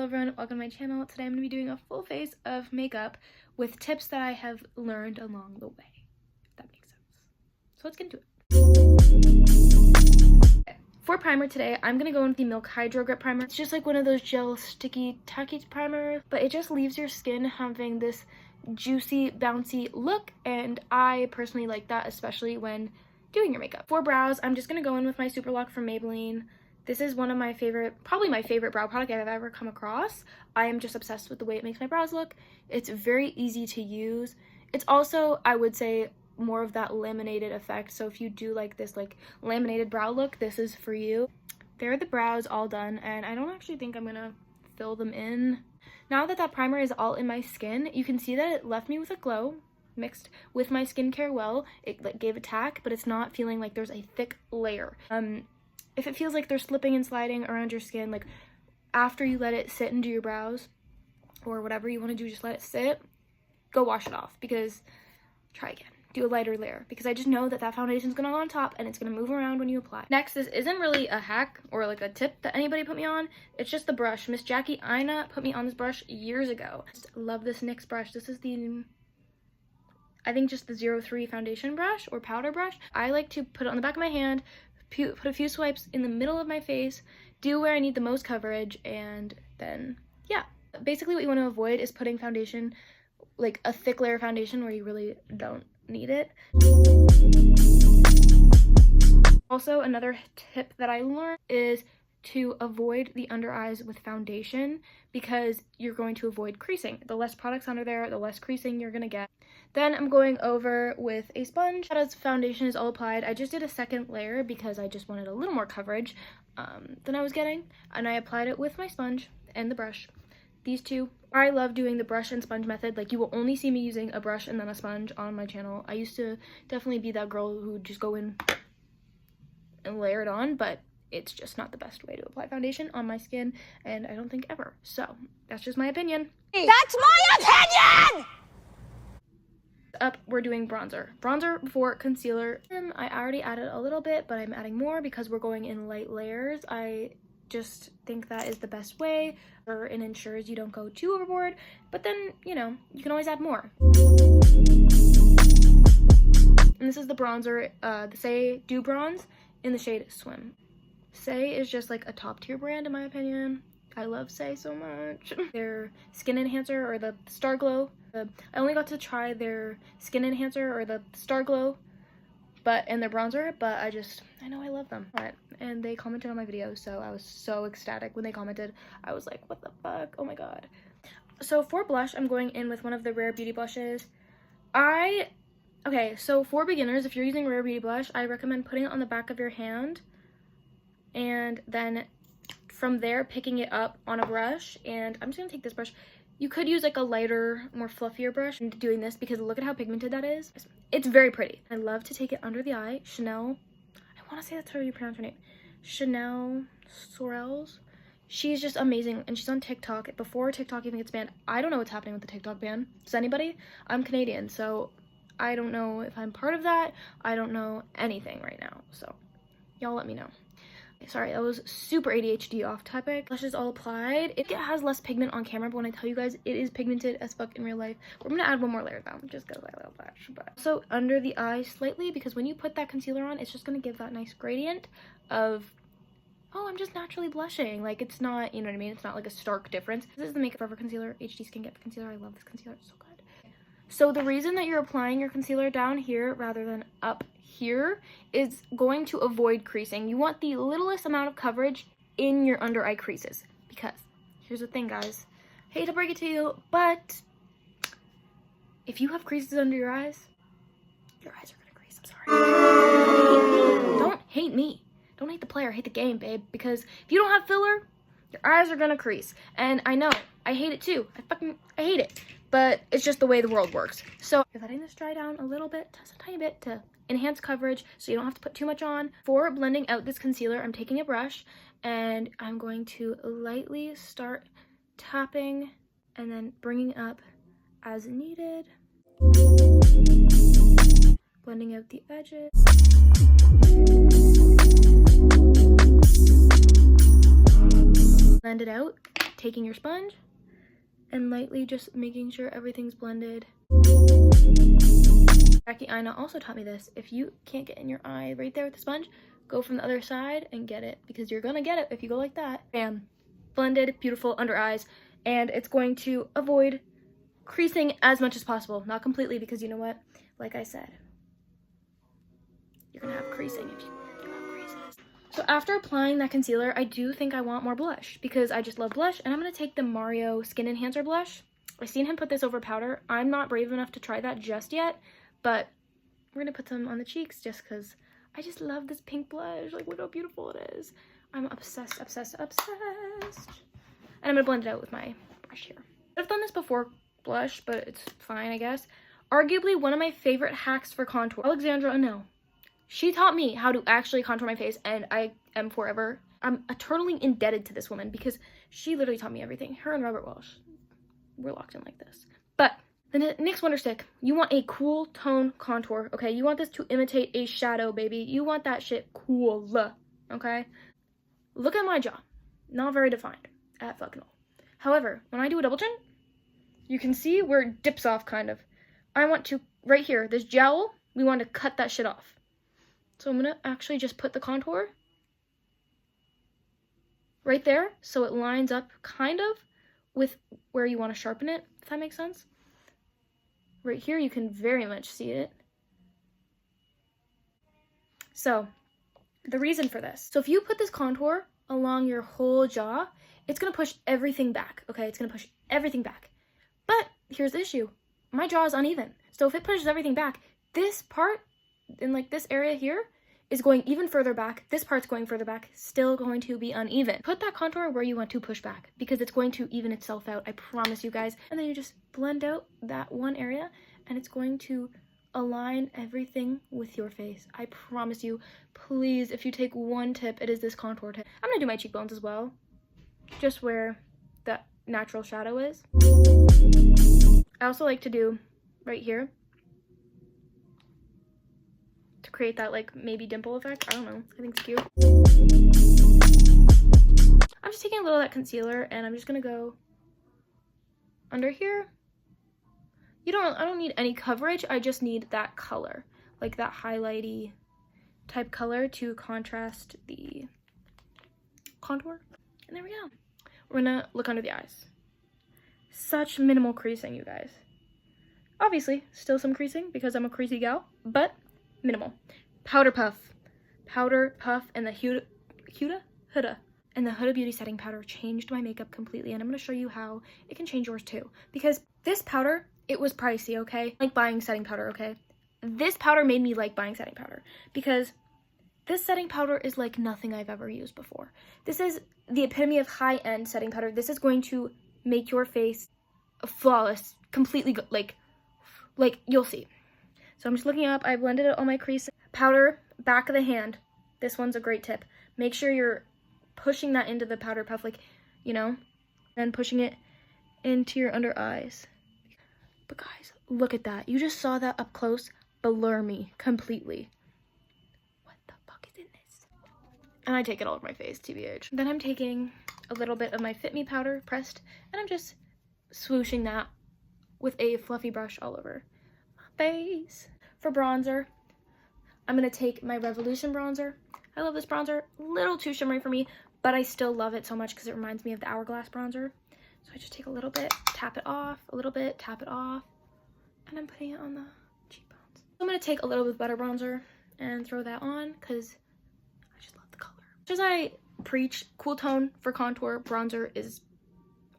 Hello everyone, welcome to my channel. Today I'm going to be doing a full face of makeup with tips that I have learned along the way, if that makes sense. So let's get into it. Okay. For primer today, I'm going to go in with the Milk Hydro Grip Primer. It's just like one of those gel sticky tacky primers, but it just leaves your skin having this juicy, bouncy look, and I personally like that, especially when doing your makeup. For brows, I'm just going to go in with my Super Lock from Maybelline. This is one of my favorite, probably my favorite brow product I've ever come across. I am just obsessed with the way it makes my brows look. It's very easy to use. It's also, I would say, more of that laminated effect. So if you do like this like laminated brow look, this is for you. There are the brows all done, and I don't actually think I'm gonna fill them in. Now that that primer is all in my skin, you can see that it left me with a glow mixed with my skincare well. It like gave a tack, but it's not feeling like there's a thick layer. If it feels like they're slipping and sliding around your skin, like after you let it sit and do your brows or whatever you want to do, just let it sit, go wash it off, because try again. Do a lighter layer, because I just know that that foundation is going to go on top and it's going to move around when you apply. Next, this isn't really a hack or like a tip that anybody put me on. It's just the brush. Miss Jackie Ina put me on this brush years ago. Just love this NYX brush. This is the, I think, just the 03 foundation brush or powder brush. I like to put it on the back of my hand, put a few swipes in the middle of my face, do where I need the most coverage, and then, yeah. Basically what you want to avoid is putting foundation, like a thick layer of foundation where you really don't need it. Also, another tip that I learned is to avoid the under eyes with foundation, because you're going to avoid creasing. The less products under there, the less creasing you're gonna get. Then I'm going over with a sponge. As foundation is all applied, I just did a second layer because I just wanted a little more coverage than I was getting, and I applied it with my sponge and the brush. These two. I love doing the brush and sponge method. Like, you will only see me using a brush and then a sponge on my channel. I used to definitely be that girl who would just go in and layer it on, but it's just not the best way to apply foundation on my skin, and I don't think ever. So that's just my opinion. That's my opinion! Up, we're doing bronzer. Bronzer before concealer. I already added a little bit, but I'm adding more because we're going in light layers. I just think that is the best way, and ensures you don't go too overboard, but then, you know, you can always add more. And this is the bronzer, the Say Dew Bronze in the shade Swim. Say is just like a top tier brand in my opinion. I love Say so much. Their skin enhancer, or the Star Glow. I only got to try their skin enhancer or the Star Glow, and their bronzer, but I know I love them. And they commented on my video, so I was so ecstatic when they commented. I was like, what the fuck? Oh my god. So for blush, I'm going in with one of the Rare Beauty blushes. Okay, so for beginners, if you're using Rare Beauty blush, I recommend putting it on the back of your hand, and then from there picking it up on a brush. And I'm just gonna take this brush. You could use like a lighter, more fluffier brush into doing this, because look at how pigmented that is. It's very pretty. I love to take it under the eye. Chanel, I want to say that's how you pronounce her name. Chanel Sorels. She's just amazing, and she's on TikTok. Before TikTok even gets banned. I don't know what's happening with the TikTok ban. Does anybody? I'm Canadian, so I don't know if I'm part of that. I don't know anything right now, so y'all let me know. Sorry, that was super ADHD off topic. Blush is all applied. It has less pigment on camera, but when I tell you guys, it is pigmented as fuck in real life. We're gonna add one more layer though, just because I love blush. But also under the eye slightly, because when you put that concealer on, it's just gonna give that nice gradient of, oh, I'm just naturally blushing. Like, it's not, you know what I mean? It's not like a stark difference. This is the Makeup Forever concealer, HD Skin Get concealer. I love this concealer, it's so good. So the reason that you're applying your concealer down here rather than up here is going to avoid creasing. You want the littlest amount of coverage in your under eye creases, because here's the thing, guys. Hate to break it to you, but if you have creases under your eyes are gonna crease. I'm sorry. Don't hate me. Don't hate the player, hate the game, babe, because if you don't have filler, your eyes are gonna crease. And I know, I hate it too. I hate it, but it's just the way the world works. So you're letting this dry down a little bit, just a tiny bit, to enhance coverage so you don't have to put too much on. For blending out this concealer, I'm taking a brush and I'm going to lightly start tapping and then bringing up as needed, blending out the edges. Blend it out. taking your sponge and lightly just making sure everything's blended. Jackie Aina also taught me this. If you can't get in your eye right there with the sponge, go from the other side and get it, because you're gonna get it if you go like that. Bam. Blended, beautiful under eyes, and it's going to avoid creasing as much as possible. Not completely, because you know what? Like I said, you're gonna have creasing if you have creases. So after applying that concealer, I do think I want more blush, because I just love blush, and I'm gonna take the Mario Skin Enhancer blush. I've seen him put this over powder. I'm not brave enough to try that just yet, but we're gonna put some on the cheeks just because I just love this pink blush. Like, look how beautiful it is. I'm obsessed, obsessed, obsessed. And I'm gonna blend it out with my brush here. I've done this before blush, but it's fine, I guess. Arguably one of my favorite hacks for contour. Alexandra Anel. She taught me how to actually contour my face, and I'm eternally indebted to this woman because she literally taught me everything. Her and Robert Walsh, we're locked in like this. But the NYX Wonder Stick, you want a cool tone contour, okay? You want this to imitate a shadow, baby. You want that shit cool, okay? Look at my jaw. Not very defined at fucking all. However, when I do a double chin, you can see where it dips off, kind of. I want to, right here, this jowl, we want to cut that shit off. So I'm going to actually just put the contour right there so it lines up kind of with where you want to sharpen it, if that makes sense. Right here, you can very much see it. So, the reason for this. So if you put this contour along your whole jaw, it's going to push everything back, okay? It's going to push everything back. But here's the issue. My jaw is uneven. So if it pushes everything back, this part, in like this area here, is going even further back. This part's going further back, still going to be uneven. Put that contour where you want to push back because it's going to even itself out. I promise you guys. And then you just blend out that one area and it's going to align everything with your face. I promise you. Please, if you take one tip, it is this contour tip. I'm gonna do my cheekbones as well, just where that natural shadow is. I also like to do right here to create that like maybe dimple effect. I don't know. I think it's cute. I'm just taking a little of that concealer and I'm just gonna go under here. I don't need any coverage. I just need that color, like that highlighty type color to contrast the contour. And there we go. We're gonna look under the eyes. Such minimal creasing, you guys. Obviously, still some creasing because I'm a creasy gal, but minimal. Powder puff, and the Huda Beauty setting powder changed my makeup completely, and I'm gonna show you how it can change yours too. Because this powder, it was pricey, okay? Like buying setting powder, okay? This powder made me like buying setting powder because this setting powder is like nothing I've ever used before. This is the epitome of high-end setting powder. This is going to make your face flawless, completely like you'll see. So I'm just looking up. I blended it on my crease. Powder, back of the hand. This one's a great tip. Make sure you're pushing that into the powder puff, like, you know, and pushing it into your under eyes. But guys, look at that. You just saw that up close blur me completely. What the fuck is in this? And I take it all over my face, TBH. Then I'm taking a little bit of my Fit Me powder pressed, and I'm just swooshing that with a fluffy brush all over my face. For bronzer, I'm going to take my Revolution bronzer. I love this bronzer. A little too shimmery for me, but I still love it so much because it reminds me of the Hourglass bronzer. So I just take a little bit, tap it off, a little bit, tap it off, and I'm putting it on the cheekbones. I'm going to take a little bit better bronzer and throw that on because I just love the color. Just as I preach, cool tone for contour, bronzer is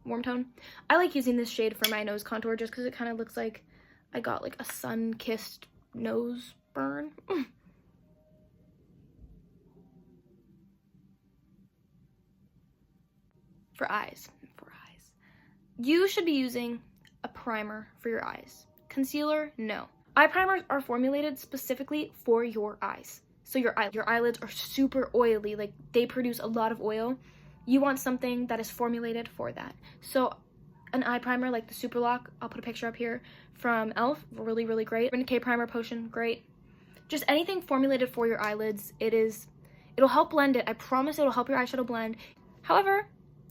warm tone. I like using this shade for my nose contour just because it kind of looks like I got like a sun-kissed nose burn. For eyes. You should be using a primer for your eyes. Concealer, no. Eye primers are formulated specifically for your eyes. So your eyelids are super oily, like they produce a lot of oil. You want something that is formulated for that. So an eye primer like the Super Lock, I'll put a picture up here, from e.l.f., really, really great. Urban Decay Primer Potion, great. Just anything formulated for your eyelids, it'll help blend it. I promise it'll help your eyeshadow blend. However,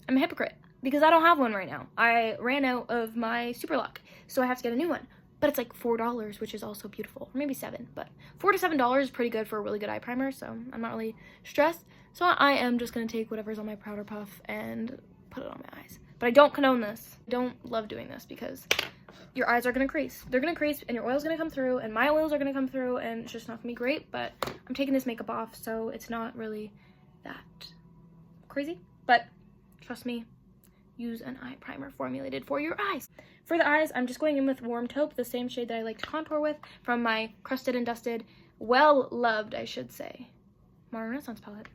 I'm a hypocrite. because I don't have one right now. I ran out of my super lock, so I have to get a new one. But it's like $4, which is also beautiful. Or maybe $7, but $4 to $7 is pretty good for a really good eye primer, so I'm not really stressed. So I am just gonna take whatever's on my powder puff and put it on my eyes. But I don't condone this. I don't love doing this because your eyes are gonna crease. They're gonna crease and your oil's gonna come through and my oils are gonna come through and it's just not gonna be great, but I'm taking this makeup off, so it's not really that crazy. But trust me, use an eye primer formulated for your eyes. For the eyes, I'm just going in with Warm Taupe, the same shade that I like to contour with from my Crusted and Dusted, well-loved, I should say, Modern Renaissance palette.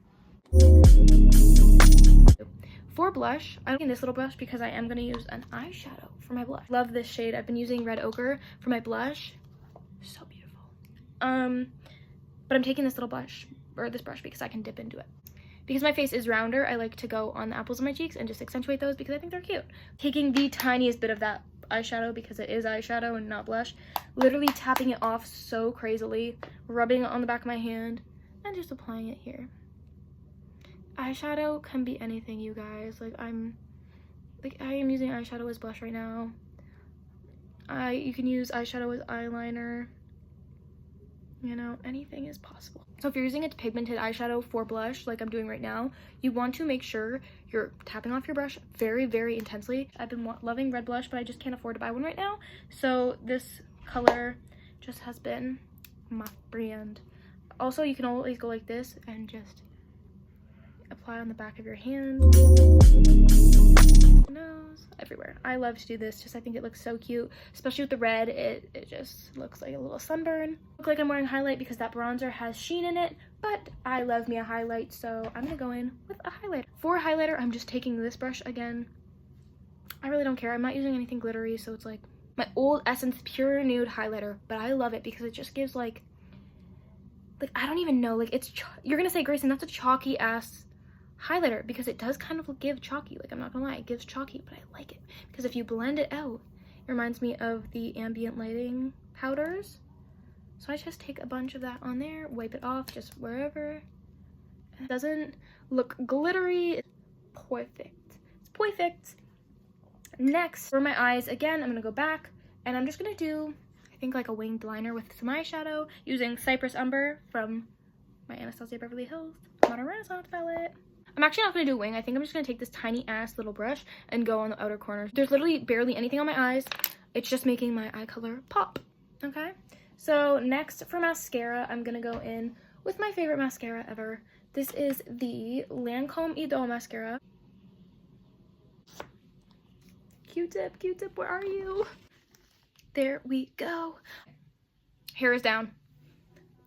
For blush, I'm using this little brush because I am going to use an eyeshadow for my blush. Love this shade. I've been using Red Ochre for my blush. So beautiful. But I'm taking this little brush, or this brush, because I can dip into it. Because my face is rounder, I like to go on the apples of my cheeks and just accentuate those because I think they're cute. Taking the tiniest bit of that eyeshadow, because it is eyeshadow and not blush, literally tapping it off so crazily, rubbing it on the back of my hand, and just applying it here. Eyeshadow can be anything, you guys. I am using eyeshadow as blush right now. You can use eyeshadow as eyeliner. You know, anything is possible. So if you're using a pigmented eyeshadow for blush, like I'm doing right now, you want to make sure you're tapping off your brush very, very intensely. I've been loving red blush, but I just can't afford to buy one right now. So this color just has been my brand. Also, you can always go like this and just apply on the back of your hand, nose, everywhere. I love to do this, just I think it looks so cute, especially with the red. It just looks like a little sunburn. Look like I'm wearing highlight because that bronzer has sheen in it, but I love me a highlight, so I'm gonna go in with a highlighter. For a highlighter, I'm just taking this brush again. I really don't care. I'm not using anything glittery, so it's like my old Essence Pure Nude highlighter, but I love it because it just gives like I don't even know, like you're gonna say, Grayson, that's a chalky ass highlighter, because it does kind of give chalky. Like, I'm not gonna lie, it gives chalky, but I like it because if you blend it out, it reminds me of the ambient lighting powders. So I just take a bunch of that on there, wipe it off just wherever. It doesn't look glittery. It's perfect. It's perfect. Next, for my eyes, again, I'm gonna go back and I'm just gonna do, I think, like a winged liner with some eyeshadow using Cypress Umber from my Anastasia Beverly Hills Modern Renaissance palette. I'm actually not going to do a wing. I think I'm just going to take this tiny ass little brush and go on the outer corners. There's literally barely anything on my eyes. It's just making my eye color pop. Okay? So next for mascara, I'm going to go in with my favorite mascara ever. This is the Lancome Idole mascara. Q-tip, Q-tip, where are you? There we go. Hair is down.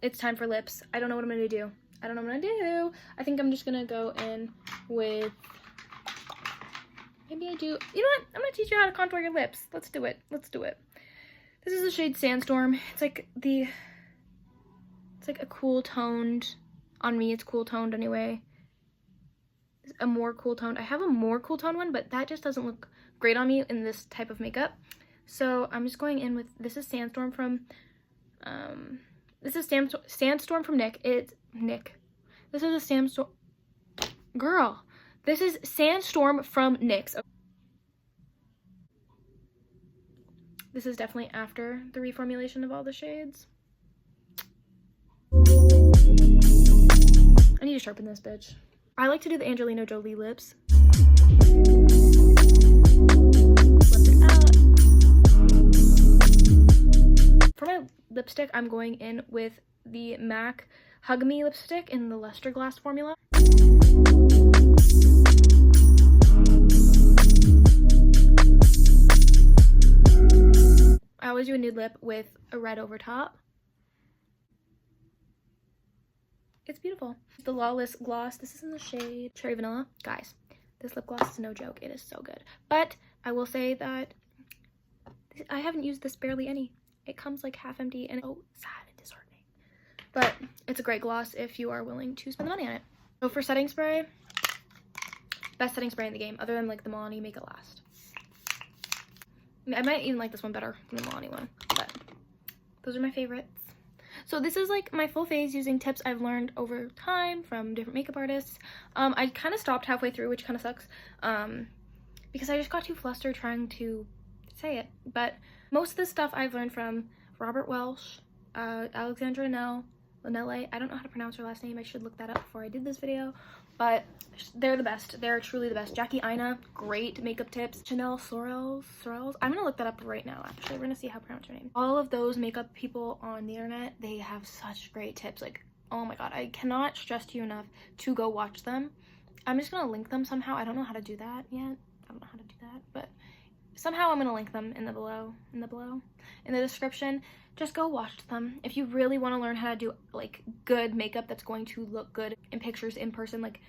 It's time for lips. I don't know what I'm going to do. I don't know what I'm gonna do. I think I'm just gonna go in with, maybe I do, you know what? I'm gonna teach you how to contour your lips. Let's do it. Let's do it. This is the shade Sandstorm. It's like it's like a cool toned, on me it's cool toned anyway. It's a more cool toned. I have a more cool toned one, but that just doesn't look great on me in this type of makeup. So I'm just going in with, this is Sandstorm from, this is Sandstorm from Nick. This is a Sandstorm. Girl. This is Sandstorm from NYX. This is definitely after the reformulation of all the shades. I need to sharpen this bitch. I like to do the Angelina Jolie lips. Blend it out. For my lipstick, I'm going in with the MAC Hug Me lipstick in the Luster Glass formula. I always do a nude lip with a red over top. It's beautiful. The Lawless gloss. This is in the shade Cherry Vanilla. Guys, this lip gloss is no joke. It is so good. But I will say that I haven't used this barely any. It comes like half empty and oh, sad and disheartening. But it's a great gloss if you are willing to spend the money on it. So for setting spray, best setting spray in the game, other than like the Milani Make It Last. I might even like this one better than the Milani one, but those are my favorites. So this is like my full face using tips I've learned over time from different makeup artists. I kind of stopped halfway through, which kind of sucks, because I just got too flustered trying to say it. But most of this stuff I've learned from Robert Welsh, Alexandra Lanelle. I don't know how to pronounce her last name. I should look that up before I did this video, but they're the best. They're truly the best. Jackie Aina, great makeup tips. Chanel Sorels. I'm gonna look that up right now. Actually, we're gonna see how to pronounce her name. All of those makeup people on the internet, they have such great tips. Like, oh my god, I cannot stress to you enough to go watch them. I'm just gonna link them somehow. I don't know how to do that yet. I don't know how to do that, but somehow I'm gonna link them in the description. Just go watch them if you really want to learn how to do like good makeup that's going to look good in pictures in person. Like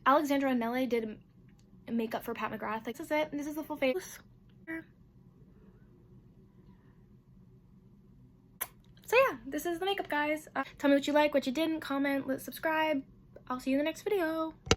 Alexandra Nelle did makeup for Pat McGrath. Like, this is it. This is the full face. So yeah, this is the makeup, guys. Tell me what you like, what you didn't, comment, subscribe. I'll see you in the next video.